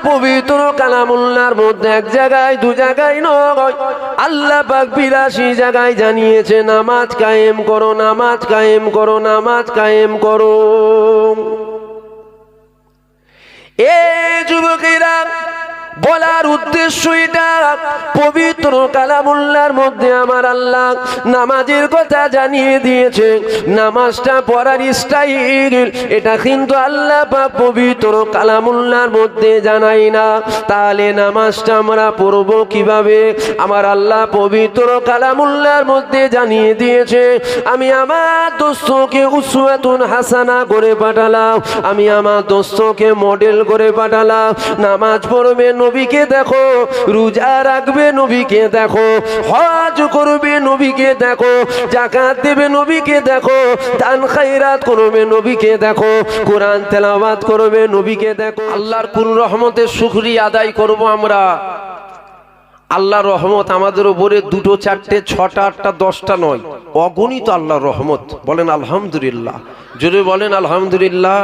পবিত্র কালামুল্লাহর মধ্যে এক জায়গায় দু জায়গায় নয়, আল্লাহ পাক 82 জায়গায় জানিয়েছে নামাজ কায়েম করো, নামাজ কায়েম করো, নামাজ কায়েম করো। এ যুবকেরা, বলার উদ্দেশ্য এটা, পবিত্র কালামুল্লাহর মধ্যে আমার আল্লাহ নামাজের কথা জানিয়ে দিয়েছে। নামাজটা পড়ার স্টাইল এটা কিন্তু আল্লাহ পাক পবিত্র কালামুল্লাহর মধ্যে জানাই না। তাহলে নামাজটা আমরা পড়ব কিভাবে? আমার আল্লাহ পবিত্র কালামুল্লাহর মধ্যে জানিয়ে দিয়েছে। আমি আমার দোস্তকে উসওয়াতুন হাসানা করে পাঠালাম, আমি আমার দোস্তকে মডেল করে পাঠালাম। নামাজ পড়বে, নবীকে দেখো, রোজা রাখবে, নবীকে দেখো, হজ করবে, নবীকে দেখো, যাকাত দেবে, নবীকে দেখো, দান খায়রাত করবে, নবীকে দেখো, কোরআন তেলাওয়াত করবে, নবীকে দেখো। আল্লাহর কোন রহমতের শুকরিয়া আদায় করব আমরা? আল্লাহর রহমত আমাদের উপরে 2, 4, 6, 8, 10টা নয়, অগণিত আল্লাহর রহমত। বলেন আলহামদুলিল্লাহ, জোরে বলেন আলহামদুলিল্লাহ।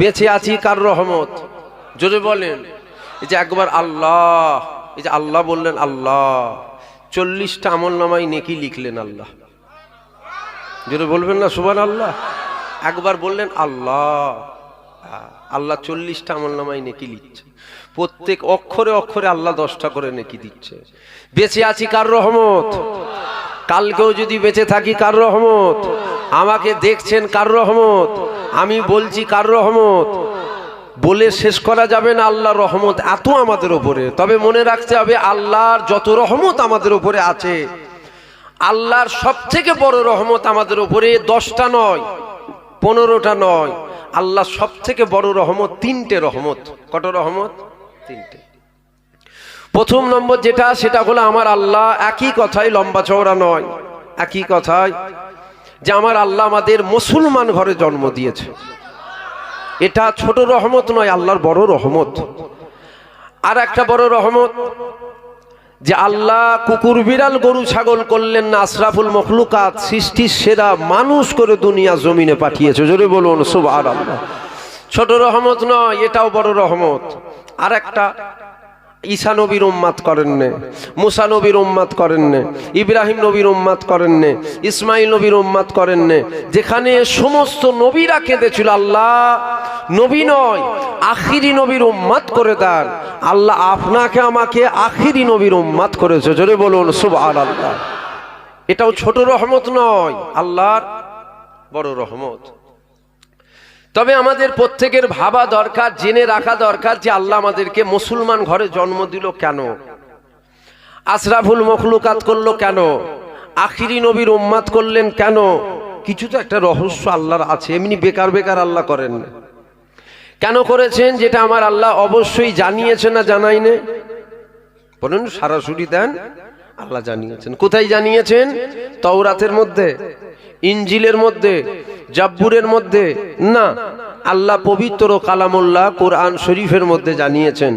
বেঁচে আছি কার রহমত? জোরে বলেন। এই যে একবার আল্লাহ, এই যে আল্লাহ বললেন, আল্লাহ 40টা আমল নামায় নেকি লিখলেন আল্লাহ। জোরে বলবেন না সুবহানাল্লাহ? একবার বললেন আল্লাহ, আল্লাহ 40টা আমল নামায় নেকি লিখছে। প্রত্যেক অক্ষরে অক্ষরে আল্লাহ 10টা করে নেকি দিচ্ছে। বেঁচে আছি কার রহমত? কালকেও যদি বেঁচে থাকি কার রহমত? আমাকে দেখছেন কার রহমত? আমি বলছি কার রহমত? বলে শেষ করা যাবে না আল্লাহর রহমত এত আমাদের উপরে। তবে মনে রাখতে হবে, আল্লাহর যত রহমত আমাদের উপরে আছে, আল্লাহর সবথেকে বড় রহমত আমাদের উপরে 10টা নয়, 15টা নয়। আল্লাহ সবথেকে বড় রহমত 3টে রহমত। কত রহমত? 3টে। প্রথম নম্বর যেটা, সেটা হলো আমার আল্লাহ, একই কথায় লম্বা চওড়া নয়, একই কথায় যে আমার আল্লাহ আমাদের মুসলমান ঘরে জন্ম দিয়েছে। এটা ছোট রহমত নয়, আল্লাহর বড় রহমত। আর একটা বড় রহমত যে আল্লাহ কুকুর বিড়াল গরু ছাগল করলেন না, আশরাফুল মখলুকাত, সৃষ্টির সেরা মানুষ করে দুনিয়া জমিনে পাঠিয়েছে। জোরে বলুন সুবহানাল্লাহ। ছোট রহমত নয়, এটাও বড় রহমত। আর একটা, ঈসা নবীর উম্মাত করেন নে, মুসা নবীর উম্মাত করেন নে, ইব্রাহিম নবীর উম্মাত করেন নে, ইসমাইল নবীর উম্মাত করেন নে। যেখানে সমস্ত নবীরা কেঁদেছিল, আল্লাহ নবী নয় আখিরি নবীর উম্মাত করে দেন। আল্লাহ আপনাকে আমাকে আখিরি নবীর উম্মাত করেছে। জোরে বলুন সুবহানাল্লাহ। এটাও ছোট রহমত নয়, আল্লাহর বড় রহমত। তবে আমাদের প্রত্যেকের ভাবা দরকার, জেনে রাখা দরকার যে আল্লাহ আমাদেরকে মুসলমান ঘরে জন্ম দিল কেন, আশরাফুল মখলুকাত করলো কেন, আখিরি নবীর উম্মাত করলেন কেন? কিছু তো একটা রহস্য আল্লাহর আছে, এমনি বেকার বেকার আল্লাহ করেন না। কেন করেছেন যেটা আমার আল্লাহ অবশ্যই জানিয়েছেন না জানাইনে? বলুন, সরাসরি দেন, আল্লাহ জানিয়েছেন। কোথায় জানিয়েছেন? তাওরাতের মধ্যে, ইনজিলের মধ্যে, জাব্বুরের মধ্যে না, আল্লাহ পবিত্র কালামুল্লাহ কোরআন শরীফের মধ্যে জানিয়েছেন।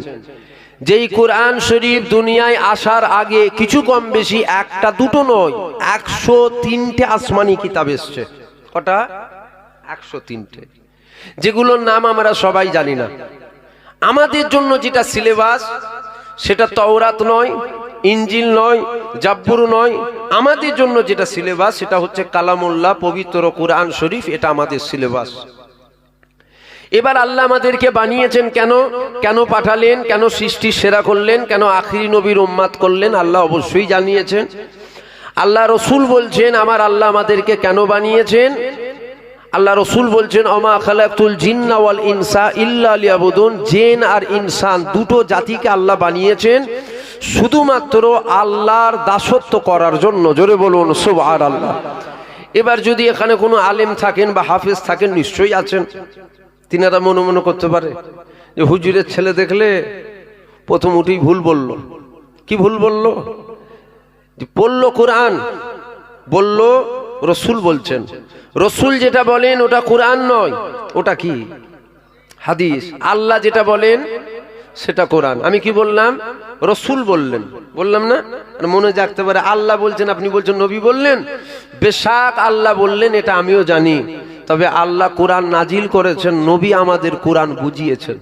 যেই কোরআন শরীফ দুনিয়ায় আসার আগে কিছু কম বেশি, একটা দুটো নয়, 103টে আসমানি কিতাব এসছে। কটা? 103টে, যেগুলোর নাম আমরা সবাই জানি না। আমাদের জন্য যেটা সিলেবাস, সেটা তাওরাত নয়, ইনজিল নয়, জাব্বুর নয়। আমাদের জন্য যেটা সিলেবাস, সেটা হচ্ছে কালামুল্লাহ পবিত্র কোরআন শরীফ। এটা আমাদের সিলেবাস। এবার আল্লাহ আমাদেরকে বানিয়েছেন কেন, কেন পাঠালেন, কেন সৃষ্টির সেরা করলেন, কেন আখিরি নবীর উম্মাত করলেন, আল্লাহ অবশ্যই জানিয়েছেন। আল্লাহ রসুল বলছেন আমার আল্লাহ আমাদেরকে কেন বানিয়েছেন। আল্লাহ রসুল বলছেন, ওমা খালাকতুল জিন্না ওয়াল ইনসা ইল্লা লিয়াবুদুন। জিন আর ইনসান দুটো জাতিকে আল্লাহ বানিয়েছেন শুধুমাত্র আল্লাহর দাসত্ব করার জন্য। জোরে বলুন সুবহানাল্লাহ। এবার যদি এখানে কোনো আলেম থাকেন বা হাফেজ থাকেন, নিশ্চয়ই আছেন, তিনারা মনে মনে করতে পারে যে হুজুরের ছেলে দেখলে প্রথম উঠেই ভুল বলল। কি ভুল বলল? বলল কোরআন, বলল রসুল বলছেন। রসুল যেটা বলেন ওটা কোরআন নয়, ওটা কি? হাদিস। আল্লাহ যেটা বলেন সেটা কোরআন। আমি কি বললাম? রসুল বললেন, বললাম না? মনে জাগতে পারে আল্লাহ বলছেন, আপনি বলছেন নবী বললেন। বেশাক আল্লাহ বললেন, এটা আমিও জানি। তবে আল্লাহ কোরআন নাজিল করেছেন, নবী আমাদের কোরআন বুঝিয়েছেন।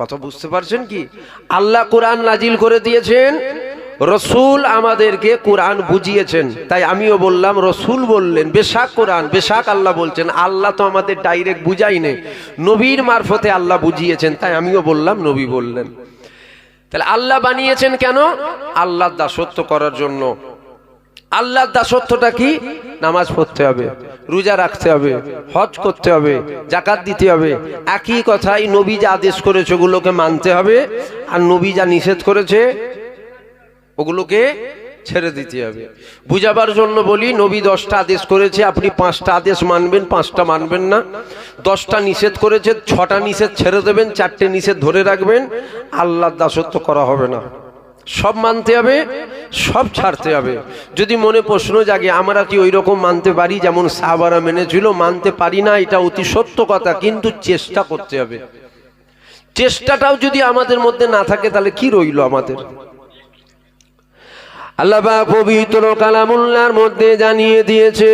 কথা বুঝতে পারছেন কি? আল্লাহ কোরআন নাজিল করে দিয়েছেন, রসুল আমাদেরকে কোরআন বুঝিয়েছেন। তাই আমিও বললাম, রসুল বললেন বেশাক কোরআন, বেশাক আল্লাহ বলছেন। আল্লাহ তো আমাদের ডাইরেক্ট বুঝাইনি, নবীর মারফতে আল্লাহ বুঝিয়েছেন। তাই আমিও বললাম, নবী বললেন। তাহলে আল্লাহ বানিয়েছেন কেন? আল্লাহর দাসত্ব করার জন্য। আল্লাহর দাসত্বটা কি? নামাজ পড়তে হবে, রোজা রাখতে হবে, হজ করতে হবে, যাকাত দিতে হবে। একই কথাই নবী যা আদেশ করেছে ওগুলোকে মানতে হবে, আর নবী যা নিষেধ করেছে ওগুলোকে ছেড়ে দিতে হবে। বুঝাবার জন্য বলি, নবী 10টা আদেশ করেছে, আপনি 5টা আদেশ মানবেন, 5টা মানবেন না। 10টা নিষেধ করেছে, 6টা নিষেধ ছেড়ে দেবেন, 4টে নিষেধ ধরে রাখবেন। আল্লাহর দাসত্ব করা হবে না। সব মানতে হবে, সব ছাড়তে হবে। যদি মনে প্রশ্ন জাগে আমরা কি ওই রকম মানতে পারি যেমন সাহাবারা মেনেছিল? মানতে পারি না, এটা অতি সত্য কথা, কিন্তু চেষ্টা করতে হবে। চেষ্টাটাও যদি আমাদের মধ্যে না থাকে তাহলে কি রইল আমাদের? আল্লাহ পাক পবিত্র কালামুল্লাহর মধ্যে জানিয়ে দিয়েছে,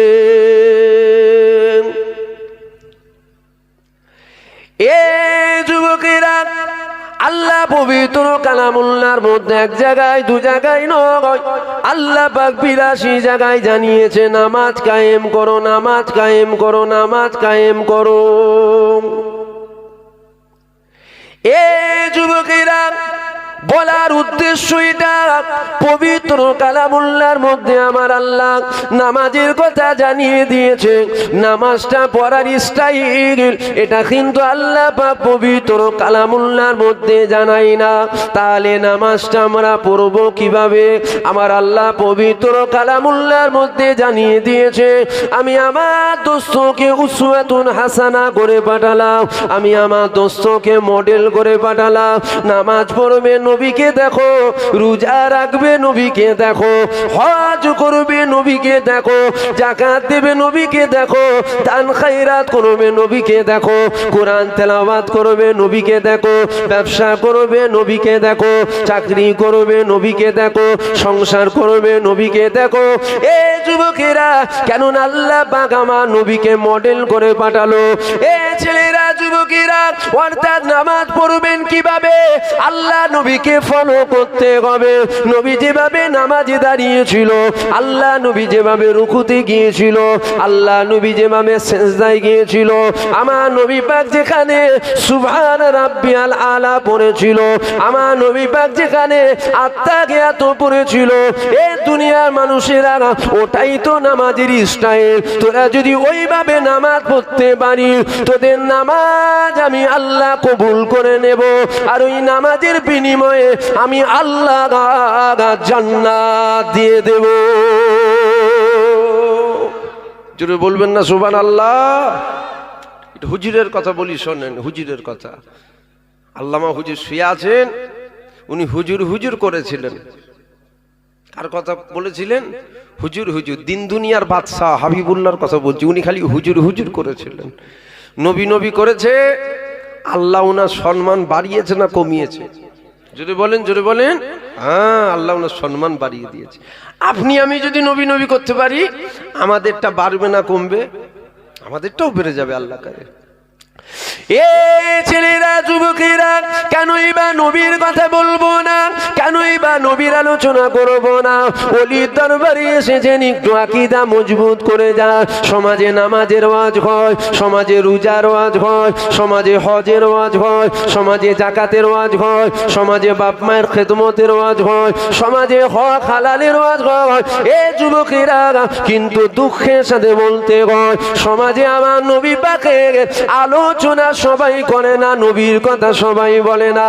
এ যুবকেরা, আল্লাহ পবিত্র কালামুল্লাহর মধ্যে এক জায়গায় দু জায়গায় নয়, আল্লাহ পাক 82 জায়গায় জানিয়েছে নামাজ কায়েম করো, নামাজ কায়েম করো, নামাজ কায়েম করো। এ যুবকেরা, বলার উদ্দেশ্য এটা, পবিত্র কালামুল্লাহর মধ্যে আমার আল্লাহ নামাজের কথা জানিয়ে দিয়েছে। নামাজটা পড়ার স্টাইল এটা কিন্তু আল্লাহ পাক পবিত্র কালামুল্লাহর মধ্যে জানাই না। তাহলে নামাজটা আমরা পড়ব কিভাবে? আমার আল্লাহ পবিত্র কালামুল্লাহর মধ্যে জানিয়ে দিয়েছে, আমি আমার দোস্তকে উসওয়াতুন হাসানা করে পাঠালাম, আমি আমার দোস্তকে মডেল করে পাঠালাম। নামাজ পড়বে, নবীকে দেখো, রোজা রাখবে, নবীকে দেখো, হজ করবে, নবীকে দেখো, যাকাত দেবে, নবীকে দেখো, দান খায়রাত করবে, নবীকে দেখো, কোরআন তেলাওয়াত করবে, নবীকে দেখো, ব্যবসা করবে, নবীকে দেখো, চাকরি করবে, নবীকে দেখো, সংসার করবে, নবীকে দেখো। এ যুবকেরা, কেন আল্লাহ পাক আমার নবীকে মডেল করে পাঠালো? এ ছেলেরা, যুবকেরা, অর্থাৎ নামাজ পড়বেন কিভাবে? আল্লাহ নবীকে ফলো করতে হবে। নবী যেভাবে নামাজে দাঁড়িয়েছিল, আল্লাহ নবী যেভাবে রুকুতে গিয়েছিল, আল্লাহ নবী যেভাবে সিজদায় গিয়েছিল, আমার নবী পাক যেখানে সুবহান রাব্বিয়াল আলা পড়েছিল, আমার নবী পাক যেখানে আত্তাহিয়াত পড়েছিল, এই দুনিয়ার মানুষেরা ওটাই তো নামাজের স্টাইল। তোরা যদি ওইভাবে নামাজ পড়তে পারি, তোদের নামাজ আমি আল্লাহ কবুল করে নেব, আর ওই নামাজের বিনিময়ে আমি আল্লাহ জান্নাত দিয়ে দেব। জোরে বলবেন না সুবহানাল্লাহ? এটা হুজুরের কথা বলি, শোনেন হুজুরের কথা। আল্লামা হুজুর শুয়ে আছেন, উনি হুজুর হুজুর করেছিলেন। কার কথা বলেছিলেন? হুজুর হুজুর, দিন দুনিয়ার বাদশাহ হাবিবুল্লাহর কথা বলছি। উনি খালি হুজুর হুজুর করেছিলেন। নবী নবী করেছে, আল্লাহ ওনার সম্মান বাড়িয়েছে না কমিয়েছে? যদি বলেন, জোরে বলেন। হ্যাঁ, আল্লাহ ওনার সম্মান বাড়িয়ে দিয়েছে। আপনি আমি যদি নবী নবী করতে পারি, আমাদেরটা বাড়বে না কমবে? আমাদেরটাও বেড়ে যাবে আল্লাহ কারে। এ ছেলেরা, যুবকেরা, কেনই বা নবীর কথা বলবো না? কেনই বা নবীর আলোচনা করব না? ওলির দরবারে এসেছেন একটু আকীদা মজবুত করে যা। সমাজে নামাজের ওয়াজ হয়, সমাজে রোজার ওয়াজ হয়, সমাজে হজের ওয়াজ হয়, সমাজে যাকাতের ওয়াজ হয়, সমাজে বাপ মায়ের খেদমতের ওয়াজ হয়, সমাজে হক হালালের ওয়াজ হয়। এ যুবকেরা, কিন্তু দুঃখের সাথে বলতে হয়, সমাজে আমার নবী পাকের আলোচনা সবাই করে না, নবীর কথা সবাই বলে না।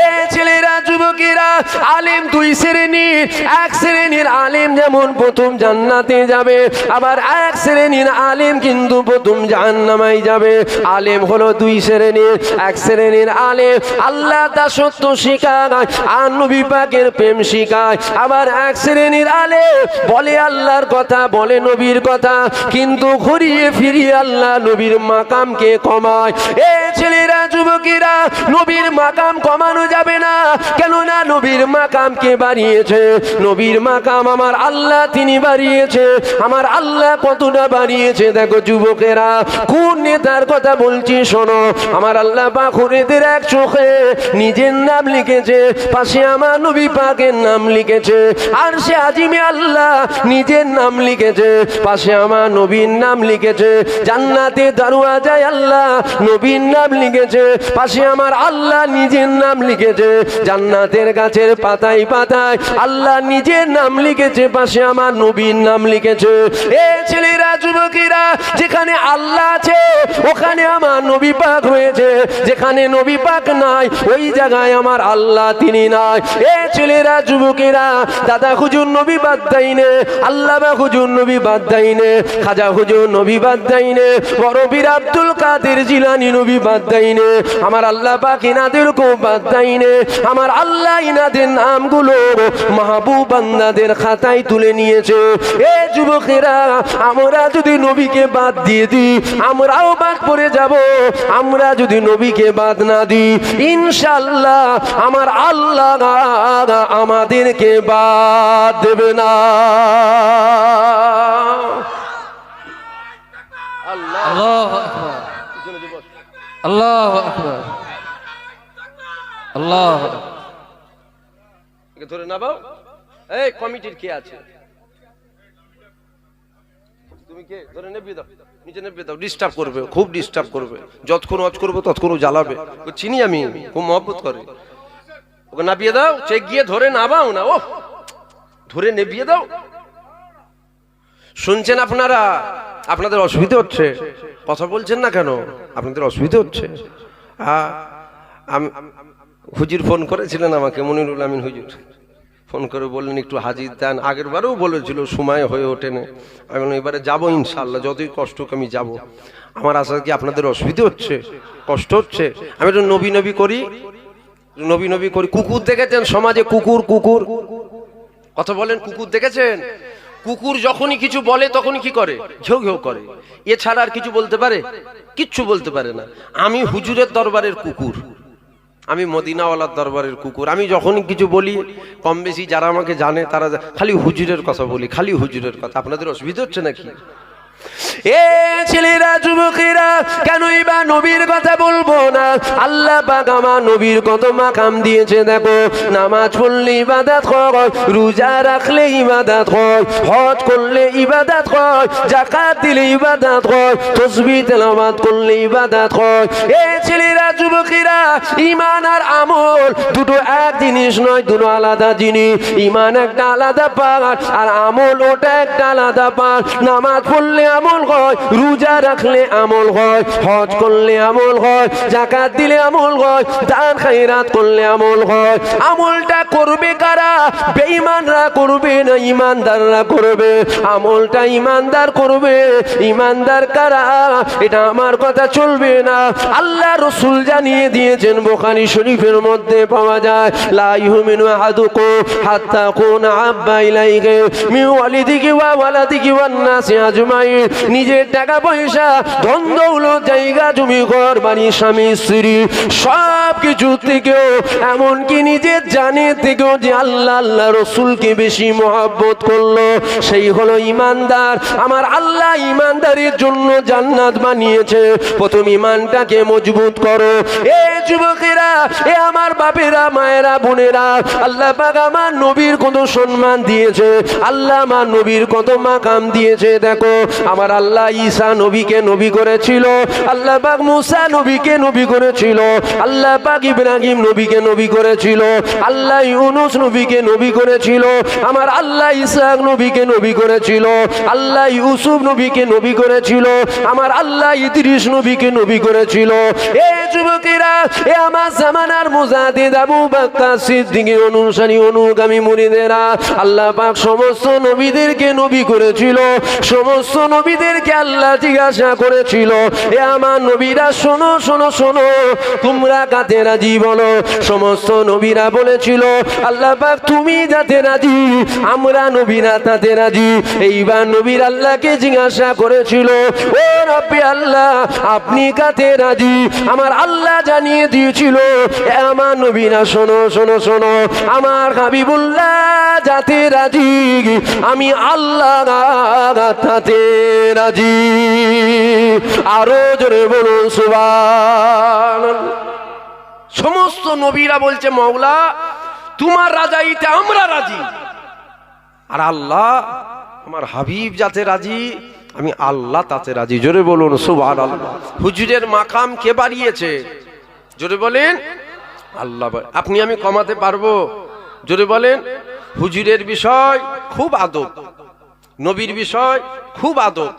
এ ছেলেরা, যুবকেরা, আলেম দুই শ্রেণীর। এক শ্রেণীর আলেম যেমন প্রথম জান্নাতে যাবে, আবার এক শ্রেণীর আলেম কিন্তু প্রথম জাহান্নামে যাবে। আলেম হলো দুই শ্রেণীর। এক শ্রেণীর আলেম আল্লাহ দাসত্ব শিখায় আর নবী পাকের প্রেম শিখায়। আবার এক শ্রেণীর আলেম বলে আল্লাহর কথা, বলে নবীর কথা, কিন্তু ঘুরিয়ে ফিরিয়ে আল্লাহ নবীর মাকামকে কমায়। এ ছেলেরা, যুবক যুবকেরা নবীর মাকাম কমানো যাবে না, কেননা নবীর মাকামকে বাড়িয়েছে, নবীর মাকাম আমার আল্লাহ তিনি বাড়িয়েছে। আমার আল্লাহ কতটা বাড়িয়েছে দেখো যুবকেরা। কোন নেতার কথা বলছি শোনো, আমার আল্লাহ পাক খুরেদের এক চোখে নিজের নাম লিখেছে, পাশে আমার নবী পাকের নাম লিখেছে। আর সে আজিমে আল্লাহ নিজের নাম লিখেছে, পাশে আমার নবীর নাম লিখেছে। জান্নাতে দরওয়াজায় আল্লাহ নবীর নাম লিখেছে, পাশে আমার আল্লাহ নিজের নাম লিখেছে। জান্নাতের গাছের পাতায় পাতায় আল্লাহ নিজের নাম লিখেছে, পাশে আমার নবীর নাম লিখেছে। এ ছেলেরা যুবকেরা, যেখানে আল্লাহ আছে ওখানে আমার নবী পাক রয়েছে, যেখানে নবী পাক নাই ওই জায়গায় আমার আল্লাহ তিনি নাই। এ ছেলেরা যুবকেরা, দাদা হুজুর নবী বাদ দেয়নি, আল্লামা হুজুর নবী বাদ দেয়নি, খাজা হুজুর নবী বাদ দেয়নি, বড় পীর আব্দুল কাদের জিলানী নবী বাদ দেয়নি। আমার আল্লাহ পাক ইনাদেরকেও বাদ দেয়নি। আমার আল্লাহ ইনাদের নামগুলো মাহবুব বান্দাদের খাতায় তুলে নিয়েছে। এ যুবকেরা, আমরা যদি নবীকে বাদ দিয়ে দিই আমরাও বাদ পড়ে যাব। আমরা যদি নবীকে বাদ না দিই ইনশাআল্লাহ আমার আল্লাহ আমাদেরকে বাদ দেবে না। আল্লাহু আকবার, আল্লাহু আকবার, আল্লাহু ধরে না বাও। এই কমিটির কে আছে? তুমি কে? ধরে নেবে দাও, নিচে নেবে দাও। ডিস্টার্ব করবে, খুব ডিস্টার্ব করবে। যতক্ষণ ওয়াজ করবে ততক্ষণ জ্বালাবে। চিনি আমি, খুব মহব্বত করে। ওকে নাবিয়ে দাও, চেক গিয়ে ধরে নাবাও না, ও ধরে নেবিয়ে দাও। শুনছেন আপনারা? আপনাদের অসুবিধা হচ্ছে? কথা বলছেন না কেন? আপনাদের অসুবিধা হচ্ছে? হুজুর ফোন করেছিলেন আমাকে, মনিরুল আমিন হুজুর ফোন করে বললেন একটু হাজির দেন। আগের বারেও বলেছিল, সময় হয়ে ওঠেনি। আমি বললাম এবারে যাবো ইনশাল্লাহ, যতই কষ্ট হোক আমি যাবো। আমার আশা কি আপনাদের অসুবিধা হচ্ছে, কষ্ট হচ্ছে? আমি একটু নবী নবী করি, নবী নবী করি। কুকুর দেখেছেন সমাজে? কুকুর কুকুর কথা বলেন, কুকুর দেখেছেন? কুকুর যখনই কিছু বলে তখনই কি করে? ঘেউ ঘেউ করে। এছাড়া আর কিছু বলতে পারে? কিচ্ছু বলতে পারে না। আমি হুজুরের দরবারের কুকুর, আমি মদিনাওয়ালার দরবারের কুকুর। আমি যখনই কিছু বলি কম বেশি যারা আমাকে জানে তারা খালি হুজুরের কথা বলি, খালি হুজুরের কথা। আপনাদের অসুবিধা হচ্ছে নাকি? এ ছেলেরা যুবকেরা, কেনই বা নবীর কথা বলবো না? আল্লাহ পাক আমার নবীর কত মাকাম দিয়েছে দেখো। নামাজ পড়লে ইবাদত হয়, রোজা রাখলে ইবাদত হয়, হজ করলে ইবাদত হয়, যাকাত দিলে ইবাদত হয়, তাসবিহ তেলাওয়াত করলে ইবাদত হয়। এ ছেলেরা যুবকেরা, ঈমান আর আমল দুটো এক জিনিস নয়, দুটো আলাদা জিনিস। ঈমান একটা আলাদা পার্ট আর আমল ওটা একটা আলাদা পার্ট। নামাজ পড়লে আমল হয়, রোজা রাখলে আমল হয়, হজ করলে আমল হয়, যাকাত দিলে আমল হয়, দান খায়রাত করলে আমল হয়। আমলটা করবে কারা? বেঈমানরা করবে না ঈমানদাররা করবে? আমলটা ঈমানদার করবে। ঈমানদার কারা? এটা আমার কথা চলবে না। আল্লাহ রাসূল জানিয়ে দিয়েছেন, বুখারী শরীফের মধ্যে পাওয়া যায়, লা ইউমিনু আহাদুকুম হাত্তা কুনা আব্বা ইলাইহি মিন ওয়ালিদিহি ওয়া ওয়ালাদিহি ওয়ান নাসি আজমাইন। নিজের টাকা পয়সা, ধন দৌলত, জায়গা জমি, ঘর বাড়ি, স্বামী স্ত্রী সব কিছু থেকেও, এমনকি নিজের জানের থেকেও যে আল্লাহ আল্লাহ রসুলকে বেশি মহব্বত করলো সেই হলো ঈমানদার। আমার আল্লাহ ঈমানদারের জন্য জান্নাত বানিয়েছে। প্রথম ঈমানটাকে মজবুত করো। এ যুবকেরা, এ আমার বাপেরা, মায়েরা, বোনেরা, আল্লাহ পাক আমার নবীর কত সম্মান দিয়েছে, আল্লাহ আমার নবীর কত মাকাম দিয়েছে দেখো। আমার আল্লাহ ঈসা নবীকে নবী করেছিল, আল্লাহ পাক মুসা নবীকে নবী করেছিল, আল্লাহ পাক ইব্রাহিম নবীকে নবী করেছিল, আল্লাহ ইউনুস নবীকে নবী করেছিল, আমার আল্লাহ ইসহাক নবীকে নবী করেছিল, আল্লাহ ইউসুফ নবীকে নবী করেছিল, আমার আল্লাহ ইদ্রিস নবীকে নবী করেছিল। এ যুবকেরা, এ আমার জামানার মুজাদ্দিদ আবু বকর সিদ্দিকের অনুসারী অনুগামী মুরিদেরা, আল্লাহ পাক সমস্ত নবীদেরকে নবী করেছিল। সমস্ত নবীদেরকে আল্লাহ জিজ্ঞাসা করেছিল, এ আমার নবীরা শোনো শোনো শোনো, তোমরা কাতে রাজি বলো? সমস্ত নবীরা বলেছিল, আল্লাহ পাক তুমি যাতে রাজি আমরা নবীরা তাতে রাজি। এইবার নবীর আল্লাহকে জিজ্ঞাসা করেছিল, ও রব্বি আল্লাহ আপনি কাতে রাজি? আমার আল্লাহ জানিয়ে জানিয়ে দিয়েছিল, এ আমার নবীরা শোনো শোনো শোনো, আমার হাবিবুল্লাহ যাতে রাজি আমি আল্লাহ তাতে রাজি। আরো জোরে বলুন সুবহানাল্লাহ। সমস্ত নবীরা বলছে মওলা তোমার রাজাইতে আমরা রাজি, আর আল্লাহ আমার হাবিব যাতে রাজি আমি আল্লাহ তাতে রাজি। জোরে বলুন সুবহানাল্লাহ। হুজুরের মাকাম কে বাড়িয়েছে? জোরে বলেন আল্লাহ। আপনি আমি কমাতে পারবো? জোরে বলেন। হুজুরের বিষয় খুব আদব, নবীর বিষয় খুব আদব।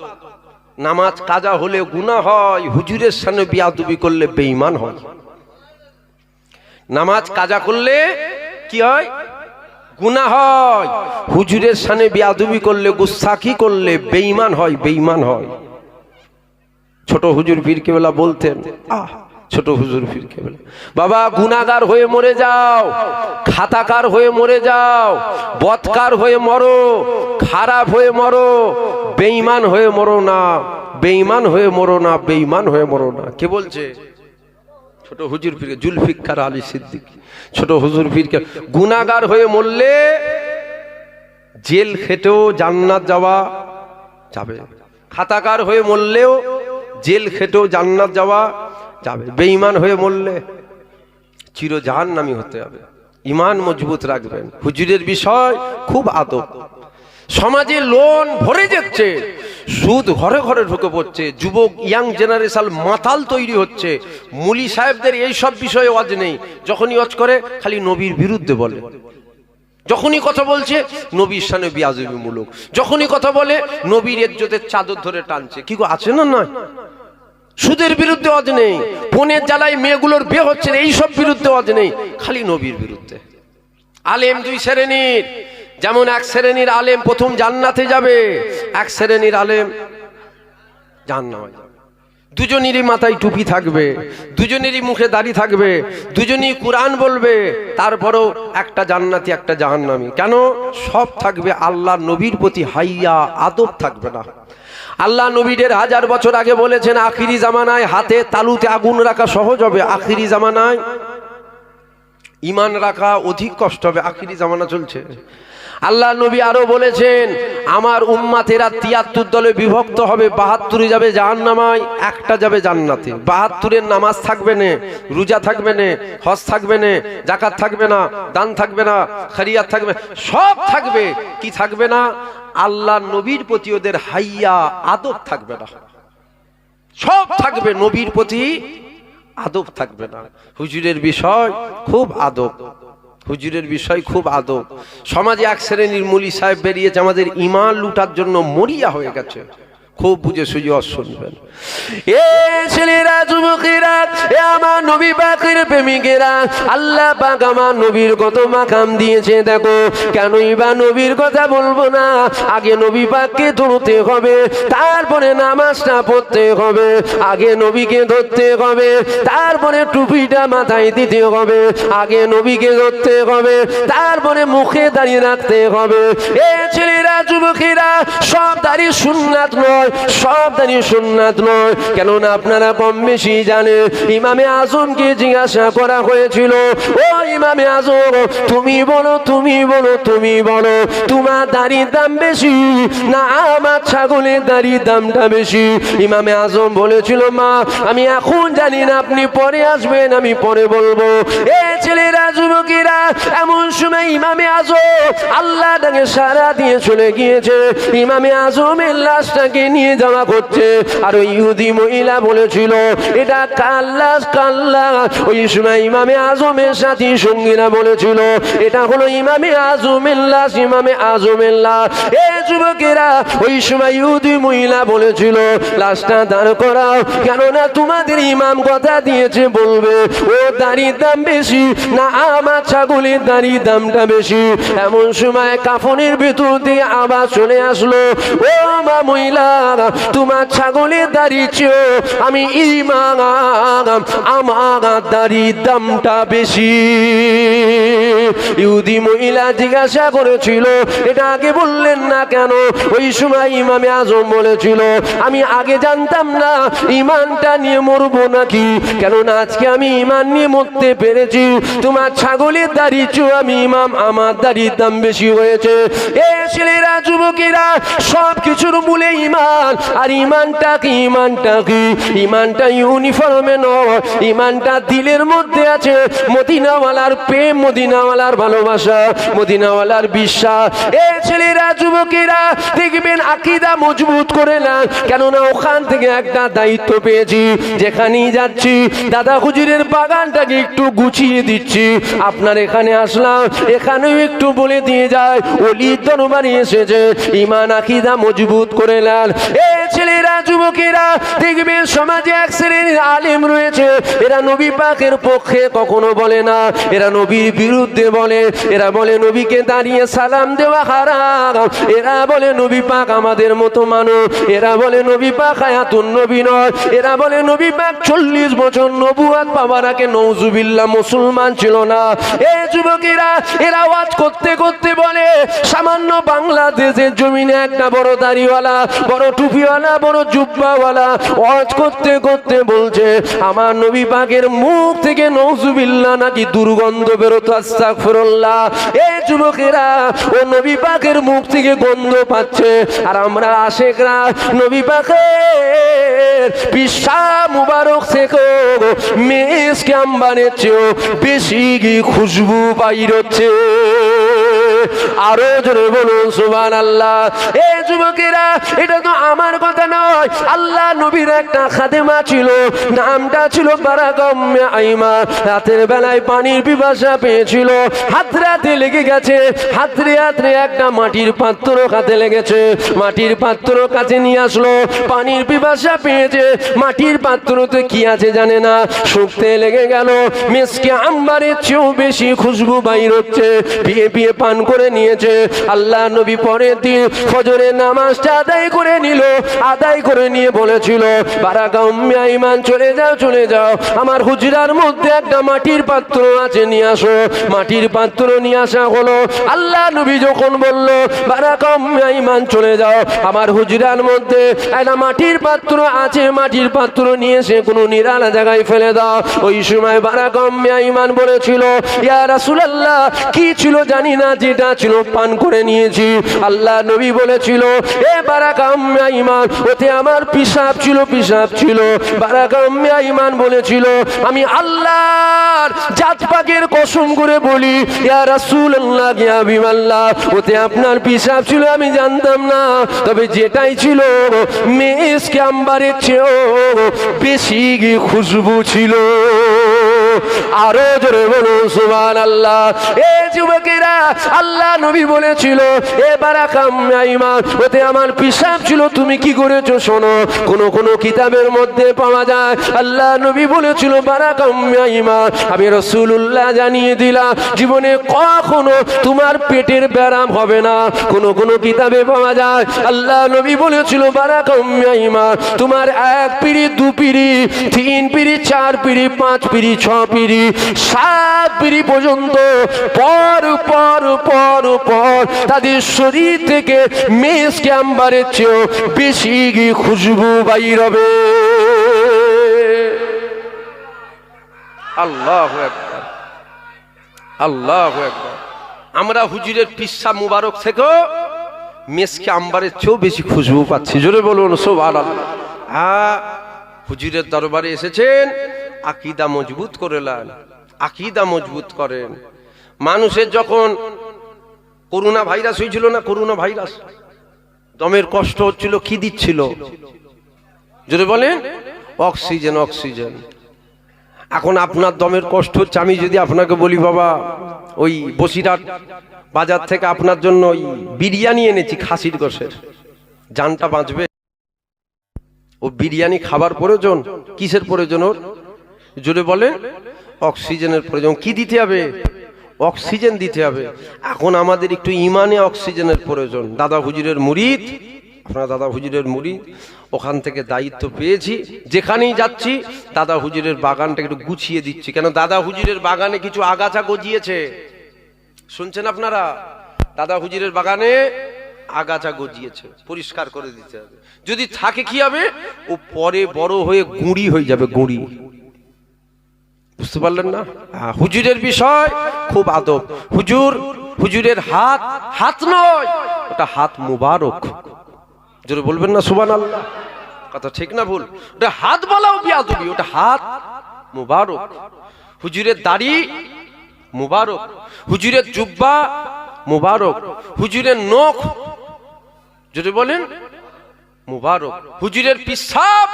নামাজ কাজা হলে গুনাহ হয়, হুজুরের সামনে বিয়াদবি করলে বেঈমান হয়। নামাজ কাজা করলে কি হয়? গুনাহ হয়। হুজুরের সামনে বিয়াদবি করলে, গুস্তাখি করলে বেঈমান হয়, বেঈমান হয়। ছোট হুজুর পীর কেবলা বলতেন, ছোট হুজুর পীর কেবলা, বাবা গুনাহগার হয়ে মরে যাও, খাতাকার হয়ে মরে যাও, বদকার হয়ে মরো, খারাপ হয়ে মরো, বেঈমান হয়ে মরো না, বেঈমান হয়ে মরো না, বেঈমান হয়ে মরো না। কে বলছে? ছোট হুজুর পীর জুলফিকার আলী সিদ্দিকী। ছোট হুজুর পীরকে গুনাহগার হয়ে মরলে জেল খেটেও জান্নাত যাওয়া যাবে, খাতাকার হয়ে মরলেও জেল খেটেও জান্নাত যাওয়া যাবে। বেঈমান হয়ে মরলে চির জাহান্নামী হতে হবে। ঈমান মজবুত রাখবেন। হুজুরের বিষয় খুব আদব। সমাজে লোন ভরে যাচ্ছে, সুদ ঘরে ঘরে ঢুকে পড়ছে, যুবক ইয়াং জেনারেশন মাতাল তৈরি হচ্ছে। মুলি সাহেবদের এই সব বিষয়ে ওয়াজ নেই, যখনই ওয়াজ করে খালি নবীর বিরুদ্ধে বলে, যখনই কথা বলছে নবীর সামনে বিয়াদবিমূলক, যখনই কথা বলে নবীর ইজ্জতের চাদর ধরে টানছে। কি গো আছে না? নয়। সুদের বিরুদ্ধে ওয়াজ নেই, পনের জ্বালায় মেয়েগুলোর বিয়ে হচ্ছে না, এই সব বিরুদ্ধে ওয়াজ নেই, খালি নবীর বিরুদ্ধে। আলেম দুই শ্রেণীর, যেমন এক শ্রেণীর আলেম প্রথম জান্নাতে যাবে, এক শ্রেণীর আলেম জাহান্নামে যাবে। দুজনেরই মাথায় টুপি থাকবে, দুজনেরই মুখে দাড়ি থাকবে, দুজনেই কোরআন বলবে, তারপরেও একটা জান্নাতি একটা জাহান্নামী। কেন? সব থাকবে আল্লাহ নবীর প্রতি হাইয়া আদব থাকবে না। আল্লাহ নবীদের 1000 বছর আগে বলেছেন আখিরি জামানায় হাতে তালুতে আগুন রাখা সহজ হবে, আখিরি জামানায় ঈমান রাখা অধিক কষ্ট হবে। আখিরি জামানা চলছে। আল্লাহ নবী আরো বলেছেন আমার উম্মাতেরা 73 দলে বিভক্ত হবে, 72 যাবে জাহান্নামায়, একটা যাবে জান্নাতে। 72-এর নামাজ থাকবে না, রোজা থাকবে না, হজ থাকবে না, যাকাত থাকবে না, দান থাকবে না, খরিয়াত থাকবে, সব থাকবে। কি থাকবে না? আল্লাহ নবীর প্রতি ওদের হাইয়া আদব থাকবে না। সব থাকবে, নবীর প্রতি আদব থাকবে না। হুজুরের বিষয় খুব আদব, হুজুরের বিষয় খুব আদব। সমাজে এক শ্রেণীর মুলি সাহেব বেরিয়েছে, আমাদের ঈমান লুটার জন্য মরিয়া হয়ে গেছে। খুব বুঝে সুঝে শুনবেন। এ ছেলেরা, যুবকেরা, এ আমার নবী পাকের প্রেমিকেরা, আল্লাহ পাক আমার নবীর কত মাকাম দিয়েছে দেখো। কেনই বা নবীর কথা বলবো না? আগে নবী পাককে ধরতে হবে, তারপরে নামাজটা পড়তে হবে। আগে নবীকে ধরতে হবে, তারপরে টুপিটা মাথায় দিতে হবে। আগে নবীকে ধরতে হবে, তারপরে মুখে দাঁড়িয়ে রাখতে হবে। এ ছেলেরা, যুবকেরা, সব দাঁড়িয়ে সুন্নাত নয়, সব দাঁড়িয়ে সুন্নাত নয়। কেননা আপনারা কম বেশি জানেন, ইমামে আজমকে জিজ্ঞাসা করা হয়েছিল, ও ইমামে আজম তুমি বলো, তুমি বলো, তুমি বলো, তোমার দাড়ির দাম বেশি না আমার ছাগলের দাড়ির দামটা বেশি? ইমামে আজম বলেছিল মা আমি এখন জানি না, আপনি পরে আসবেন, আমি পরে বলবো। এ ছেলেরা, যুবকেরা, এমন সময় ইমামে আজম আল্লাহ তাকে সারা দিয়ে চলে গিয়েছে। ইমামে আজমের লাশটাকে নিয়ে যাওয়া করছে, আর ওই ইহুদি মহিলা বলেছিল এটা কার লাশ, কার লাশ? ওই সময় ইমামে আজমের সাথী সঙ্গীরা বলেছিল এটা হলো ইমামে আজমের লাশ, ইমামে আজমের লাশ। এ যুবকেরা, ওই সময় ইহুদি মহিলা বলেছিল লাশটা দাঁড় করাও, কেননা তোমাদের ইমাম কথা দিয়েছে বলবে ও দাড়ির দাম বেশি না আমার ছাগলের দাড়ির দামটা বেশি। এমন সময় কাফনের ভেতর দিয়ে আবার চলে আসলো, ও মা মহিলা তোমার ছাগলের দাড়ি চেয়েও আমি ইমাম, আমার দাড়ির দামটা বেশি। ইহুদি মহিলা জিজ্ঞাসা করেছিল, এটা আগে বললেন না কেন? ওই সময় ইমামে আজম বলেছিল, আমি আগে জানতাম না ইমানটা নিয়ে মরবো নাকি, কেননা আজকে আমি ইমান নিয়ে মরতে পেরেছি। তোমার ছাগলের দাড়ি চেয়েও আমি ইমাম, আমার দাড়ির দাম বেশি হয়েছে। এ ছেলেরা, যুবকেরা, সব কিছুর মূলে ইমান। আর ইমানটা কি? ইমানটা কি? ইমানটা ইউনিফর্মে নয়, ইমানটা দিলের মধ্যে আছে। মদিনাওয়ালার প্রেম, মদিনাওয়ালার ভালোবাসা, মদিনাওয়ালার বিশ্বাস। এ ছেলেরা, যুবকেরা, দেখবেন আকীদা মজবুত করে না, কেননা ওখান থেকে একটা দায়িত্ব পেয়েছি, যেখানেই যাচ্ছি দাদা হুজুরের বাগানটাকে একটু গুছিয়ে দিচ্ছি। আপনার এখানে আসলাম, এখানেও একটু বলে দিয়ে যায় ওলির দরবারে এসেছে, ইমান আকীদা মজবুত করে নেন। এ ছেলেরা, যুবকেরা, দেখবেন সমাজে এক শ্রেণীর আলেম রয়েছে, এরা নবী পাকের পক্ষে কখনো বলে না, এরা নবীর বিরুদ্ধে বলে। এরা বলে নবীকে দাঁড়িয়ে সালাম দেওয়া হারাম, এরা বলে নবী পাক আমাদের মতো মানুষ, এরা বলে নবী পাক হায়াতুন নবী নয়, এরা বলে নবী পাক 40 বছর নবুয়ত পাওয়ার আগে নওজুবিল্লাহ মুসলমান ছিল না। এ যুবকেরা, এরা ওয়াজ করতে করতে বলে সামান্য বাংলাদেশের জমিনে একটা বড় দাড়িওয়ালা, বড় টুপিওয়ালা, বড় জুব্বাওয়ালা ওয়াজ করতে করতে বলছে আমার নবী পাকের মুখ থেকে নওজুবিল্লাহ নাকি দুর্গন্ধ বেরোতো, আস্তাগফিরুল্লাহ। এ যুবকেরা, ও নবী পাকের মুখ থেকে গন্ধ পাচ্ছে, আর আমরা আশেকরা নবী পাকের পিশাব মুবারক থেকে মিসক আম্বারের চেয়েও বেশি খুশবু বাইর হচ্ছে। আরো জোরে বলুন সুবহানাল্লাহ। এ যুবকেরা, এটা তো আমার কথা নয়, আল্লাহ নবীর একটা খাদেমা ছিল, নামটা ছিল বারাকা উম্মে আইমা। রাতের বেলায় পানির পিপাসা পেয়েছিল, হাতড়াতে লেগে গেছে, হাতড়ে হাতড়ে একটা মাটির পাত্র কাছে লেগেছে, মাটির পাত্র কাছে নিয়ে আসলো, পানির পিপাসা পেয়েছে, মাটির পাত্রতে কি আছে জানে না, শুকতে লেগে গেল, মিসকে আম্বারের চেয়েও বেশি খুশবু বাইর হচ্ছে, পিয়ে পিয়ে পান করে নিয়েছে। আল্লাহ নবী পরের দিন ফজরের নামাজটা আদায় করে নিল, আদায় করে নিয়ে বলেছিল বারাকা উম্মে আইমান চলে যাও, চলে যাও, আমার হুজরার মধ্যে একটা মাটির পাত্র আছে, নিয়ে আসো। মাটির পাত্র নিয়ে আসা হলো। আল্লাহ নবী যখন বলল বারাকা উম্মে আইমান চলে যাও, আমার হুজরার মধ্যে একটা মাটির পাত্র আছে, মাটির পাত্র নিয়ে এসে কোনো নিরালা জায়গায় ফেলে দাও। ওই সময় বারাকা উম্মে আইমান বলেছিল ইয়া রাসূলুল্লাহ, কি ছিল জানি না, যেটা ছিল পান করে নিয়েছি। আল্লাহ নবী বলেছিল এ বারাকা উম্মে আইমান, ওতে আমার পিশাব ছিল, পিশাব ছিল। বারাকা উম্মে আইমান বলেছিল আমি আল্লাহর জাত পাকের কসম করে বলি ইয়া রাসূলুল্লাহ, ইয়া হাবিবাল্লাহ, ওতে আপনার পিশাব ছিল আমি জানতাম না, তবে যেটাই ছিল মিসকে আম্বারের চেয়েও বেশি খুশবু ছিল। আরো জোরে বলুন সুবহানাল্লাহ। এ যুবকেরা, আল্লাহ নবী বলেছিল এ বারাকা উম্মে আইমান, ওতে আমার পিশাব ছিল, তুমি কি করেছো শোনো। কোন কিতাবের মধ্যে পাওয়া যায় আল্লাহ নবী বলেছিল বারাকা উম্মে আইমান, আমি রাসূলুল্লাহ জানিয়ে দিলাম জীবনে কখনো তোমার পেটের ব্যারাম হবে না। কোন কিতাবে পাওয়া যায় আল্লাহ নবী বলেছিল বারাকা উম্মে আইমান, তোমার 1 পিঁড়ি, 2 পিঁড়ি, 3 পিঁড়ি, 4 পিঁড়ি, 5 পিঁড়ি, 6 পিঁড়ি, 7 পিঁড়ি পর্যন্ত পর পর পর পর তাদের শরীর থেকে মিসকে আম্বারের চেয়েও বেশি খুশবু বাইর হবে। আল্লাহু আকবার, আল্লাহু আকবার। আমরা হুজুরের পিশাব মুবারক থেকেও মিসকে আম্বারের চেয়েও বেশি খুশবু পাচ্ছি। জোরে বলুন সুবহানাল্লাহ। হ্যাঁ, হুজুরের দরবারে এসেছেন, আকীদা মজবুত করে নেন, আকীদা মজবুত করেন। মানুষের যখন করোনা ভাইরাস হয়েছিল না, করোনা ভাইরাস, দমের কষ্ট হচ্ছিল, কি দিচ্ছিল যদি বলেন? Oxygen, oxygen. এখন আপনার দমের কষ্ট হচ্ছে, আমি যদি আপনাকে বলি বাবা ওই বসিরহাট বাজার থেকে আপনার জন্য ওই বিরিয়ানি এনেছি খাসির গোশের, জানটা বাঁচবে? ও বিরিয়ানি খাবার প্রয়োজন, কিসের প্রয়োজন ওর? জোরে বলেন, অক্সিজেনের প্রয়োজন। কি দিতে হবে? অক্সিজেন দিতে হবে। এখন আমাদের একটু ইমানে অক্সিজেনের প্রয়োজন। দাদা হুজুরের মুরিদ আপনার দাদা হুজুরের মুরিদ, ওখান থেকে দায়িত্ব পেয়েছি, যেখানেই যাচ্ছি দাদা হুজুরের বাগানটা একটু গুছিয়ে দিচ্ছি। কেন দাদা হুজুরের বাগানে কিছু আগাছা গজিয়েছে, শুনছেন আপনারা? দাদা হুজুরের বাগানে আগাছা গজিয়েছে, পরিষ্কার করে দিতে হবে। যদি থাকে কি হবে, ও পরে বড় হয়ে গুঁড়ি হয়ে যাবে, গুঁড়ি। বুঝতে পারলেন না? হুজুরের বিষয় খুব আদব। হুজুরের হাত হাত নয়, ওটা হাত মুবারক। জোরে বলবেন না সুবহানাল্লাহ? কথা ঠিক না ভুল? ওটা হাত বলাও বিয়াদবি, ওটা হাত মুবারক। হুজুরের দাড়ি মুবারক, হুজুরের জুব্বা মুবারক, হুজুরের নখ যদি বলেন মুবারক, হুজুরের পিসাব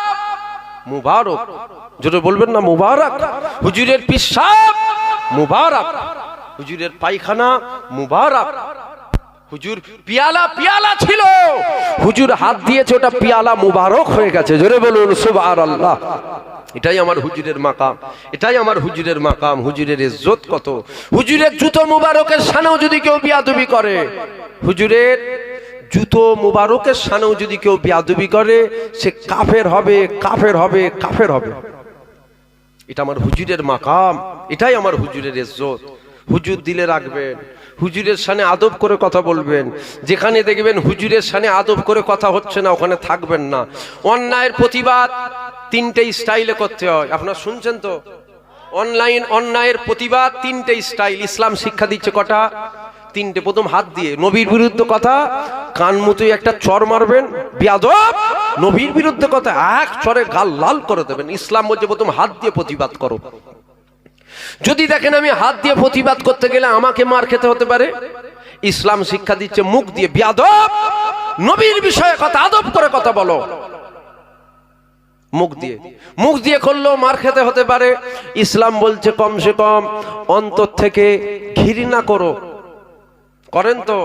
মুবারক। যদি বলবেন না মুবারক? হুজুরের পিসাব মুবারক, হুজুরের পায়খানা মুবারক। হুজুর পিয়ালা ছিল, হুজুর হাত দিয়েছে, ওটা পিয়ালা মুবারক হয়ে গেছে। জোরে বলুন সুবহানাল্লাহ। এটাই আমার হুজুরের মাকাম, এটাই আমার হুজুরের মাকাম। হুজুরের ইজ্জত কত! হুজুরের জুতো মুবারকের শানেও যদি কেউ বিয়াদবি করে, হুজুরের জুতো মুবারকের শানেও যদি কেউ বিয়াদবি করে, সে কাফের হবে, কাফের হবে, কাফের হবে। এটা আমার হুজুরের মাকাম, এটাই আমার হুজুরের ইজ্জত। হুজুর দিলে রাখবেন, হুজুরের শানে আদব করে কথা বলবেন। যেখানে দেখবেন হুজুরের শানে আদব করে কথা হচ্ছে না, ওখানে থাকবেন না। অন্যায়ের প্রতিবাদ তিনটে স্টাইলে করতে হয়, আপনারা শুনছেন তো? অন্যায়ের প্রতিবাদ তিনটে স্টাইল ইসলাম শিক্ষা দিচ্ছে। কটা? তিনটে। প্রথম হাত দিয়ে, নবীর বিরুদ্ধে কথা, কান মুতুই একটা চর মারবেন, বিয়াদব। নবীর বিরুদ্ধে কথা, এক চরে গাল লাল করে দেবেন। ইসলাম বলছে প্রথম হাত দিয়ে প্রতিবাদ করো। যদি দেখেন আমি হাত দিয়ে প্রতিবাদ করতে গেলে আমাকে মার খেতে হতে পারে, ইসলাম শিক্ষা দিচ্ছে মুখ দিয়ে, বিয়াদব, নবীর বিষয়ে কথা, আদব করে কথা বলো। মুখ দিয়ে করলেও মার খেতে হতে পারে। ইসলাম বলছে কমসে কম অন্তর থেকে ঘৃণা করো। করেন তো?